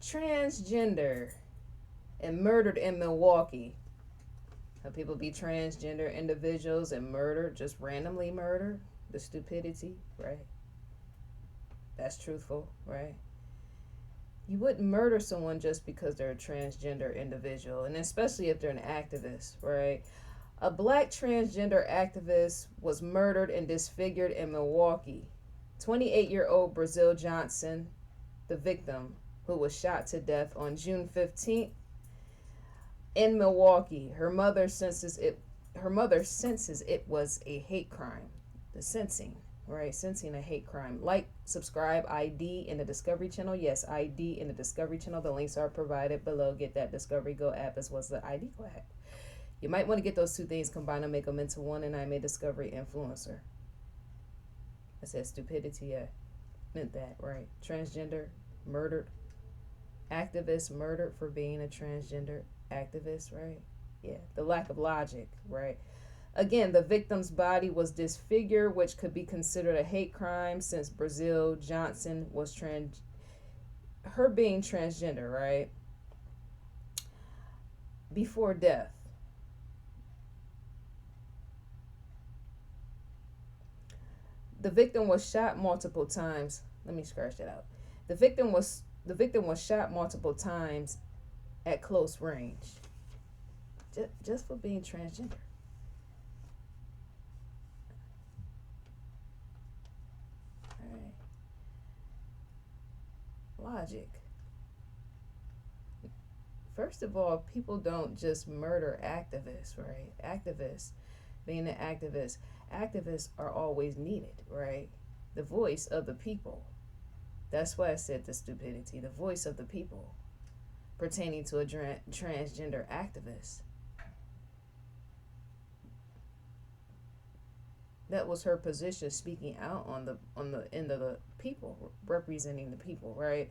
Transgender and murdered in Milwaukee. How people be transgender individuals and murdered, just randomly murdered. The stupidity, right? That's truthful, right? You wouldn't murder someone just because they're a transgender individual, and especially if they're an activist, right? A black transgender activist was murdered and disfigured in Milwaukee. 28-year-old Brazil Johnson, the victim, who was shot to death on June 15th in Milwaukee. Her mother senses it was a hate crime. The sensing, right? Sensing a hate crime. Like, subscribe, ID in the Discovery Channel. Yes, ID in the Discovery Channel. The links are provided below. Get that Discovery Go app as well as the ID Go app. You might want to get those two things combined and make them into one, and I'm a Discovery influencer. I said stupidity, yeah. Meant that, right? Transgender, murdered. Activist murdered for being a transgender activist, right? Yeah, the lack of logic, right? Again, the victim's body was disfigured, which could be considered a hate crime since Brazil Johnson was her being transgender, right? Before death. The victim was shot multiple times. Let me scratch that out. The victim was shot multiple times at close range. Just for being transgender. All right. Logic. First of all, people don't just murder activists, right? Being an activists are always needed, right? The voice of the people. That's why I said the stupidity, the voice of the people pertaining to a transgender activist. That was her position, speaking out on the end of the people, representing the people, right?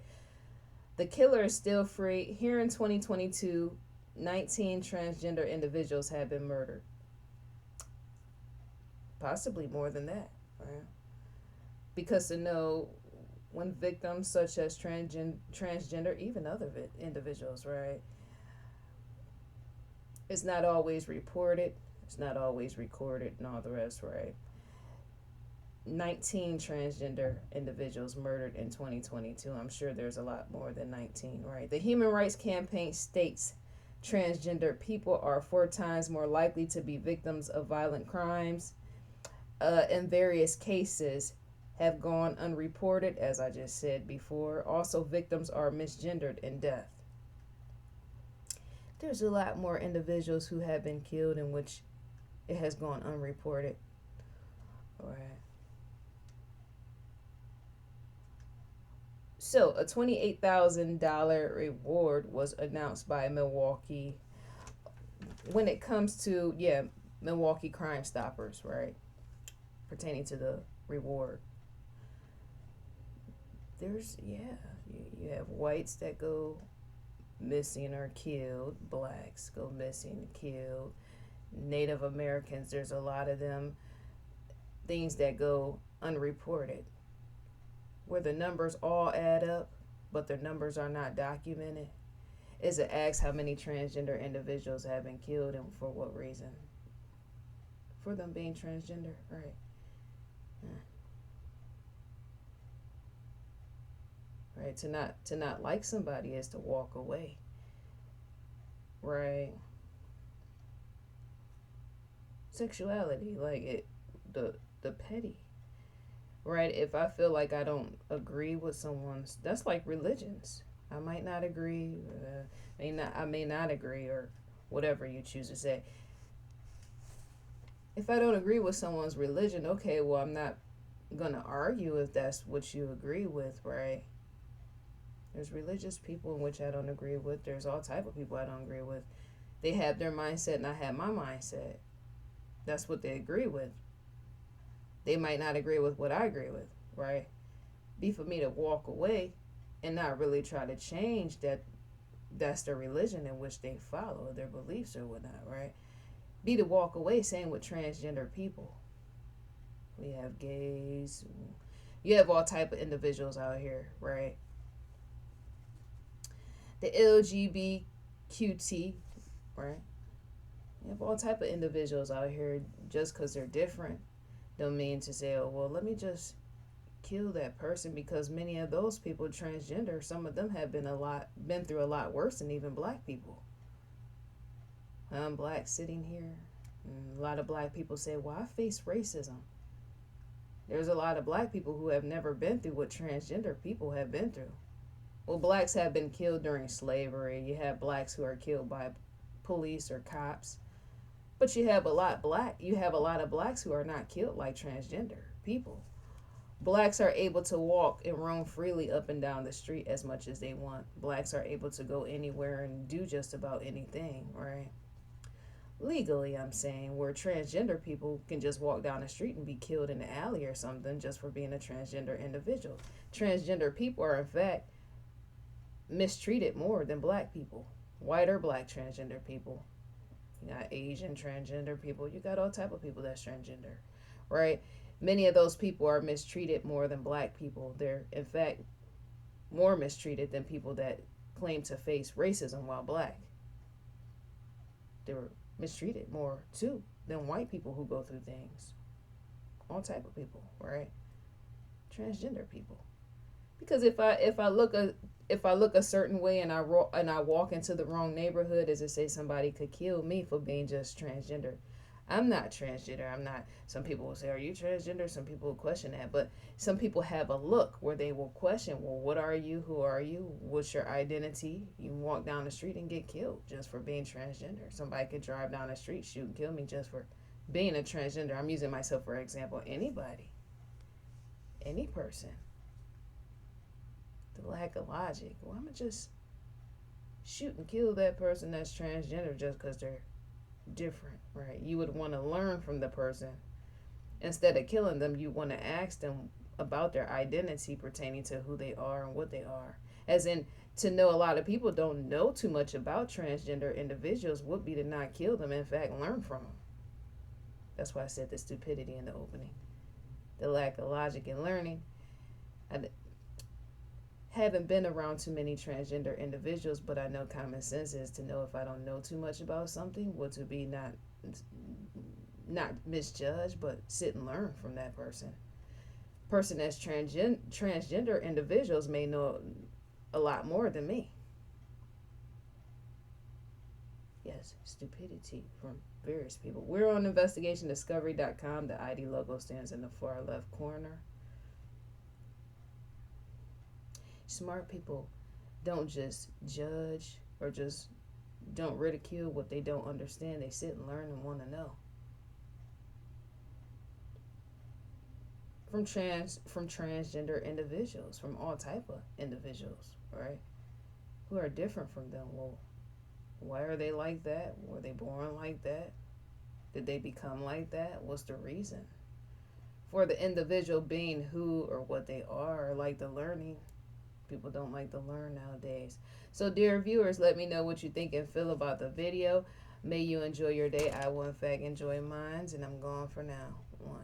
The killer is still free. Here in 2022, 19 transgender individuals have been murdered. Possibly more than that, right? Because to know when victims such as transgender, even other individuals, right? It's not always reported. It's not always recorded and all the rest, right? 19 transgender individuals murdered in 2022. I'm sure there's a lot more than 19, right? The Human Rights Campaign states transgender people are 4 times more likely to be victims of violent crimes. In various cases have gone unreported, as I just said before. Also, victims are misgendered in death. There's a lot more individuals who have been killed in which it has gone unreported. All right. So, a $28,000 reward was announced by Milwaukee when it comes to, Milwaukee Crime Stoppers, right? Pertaining to the reward. There's, you have whites that go missing or killed, blacks go missing, killed, Native Americans, there's a lot of them, things that go unreported, where the numbers all add up, but the numbers are not documented. Is it asks how many transgender individuals have been killed and for what reason? For them being transgender, right? Right, to not like somebody is to walk away. Right? Sexuality, like the petty. Right? If I feel like I don't agree with someone's, that's like religions. I might not agree, I may not agree, or whatever you choose to say. If I don't agree with someone's religion, okay, well, I'm not gonna argue if that's what you agree with, right? There's religious people in which I don't agree with. There's all type of people I don't agree with. They have their mindset and I have my mindset. That's what they agree with. They might not agree with what I agree with, right? Be for me to walk away and not really try to change that's their religion in which they follow, their beliefs or whatnot, right? Be to walk away, same with transgender people. We have gays. You have all type of individuals out here, right? the LGBTQT, right? You have all type of individuals out here. Just because they're different don't mean to say, oh well, let me just kill that person, because many of those people transgender, some of them have been through a lot worse than even black people. I'm black sitting here, and a lot of black people say, well, I face racism. There's a lot of black people who have never been through what transgender people have been through. Well, blacks have been killed during slavery. You have blacks who are killed by police or cops. But you have a lot of blacks who are not killed like transgender people. Blacks are able to walk and roam freely up and down the street as much as they want. Blacks are able to go anywhere and do just about anything, right? Legally, I'm saying, where transgender people can just walk down the street and be killed in the alley or something just for being a transgender individual. Transgender people are, in fact, mistreated more than black people. White or black transgender people. You got Asian transgender people. You got all type of people that's transgender, right? Many of those people are mistreated more than black people. They're, in fact, more mistreated than people that claim to face racism while black. They're mistreated more, too, than white people who go through things. All type of people, right? Transgender people. Because if I look a certain way and I walk into the wrong neighborhood, as it say, somebody could kill me for being just transgender. I'm not transgender. I'm not. Some people will say, are you transgender? Some people will question that. But some people have a look where they will question, well, what are you? Who are you? What's your identity? You can walk down the street and get killed just for being transgender. Somebody could drive down the street, shoot, and kill me just for being a transgender. I'm using myself for example. Anybody. Any person. The lack of logic. Well, I'm going to just shoot and kill that person that's transgender just because they're different, right? You would want to learn from the person. Instead of killing them, you want to ask them about their identity pertaining to who they are and what they are. As in, to know, a lot of people don't know too much about transgender individuals would be to not kill them. In fact, learn from them. That's why I said the stupidity in the opening. The lack of logic in learning. I haven't been around too many transgender individuals, but I know common sense is to know if I don't know too much about something, what to be not misjudged, but sit and learn from that person. Person that's transgender individuals may know a lot more than me. Yes, stupidity from various people. We're on investigationdiscovery.com. The ID logo stands in the far left corner. Smart people don't just judge or just don't ridicule what they don't understand. They sit and learn and want to know. From transgender individuals, from all type of individuals, right? Who are different from them. Well, why are they like that? Were they born like that? Did they become like that? What's the reason? For the individual being who or what they are, like the learning. People don't like to learn nowadays. So, dear viewers, let me know what you think and feel about the video. May you enjoy your day. I will, in fact, enjoy mine, and I'm gone for now. 1.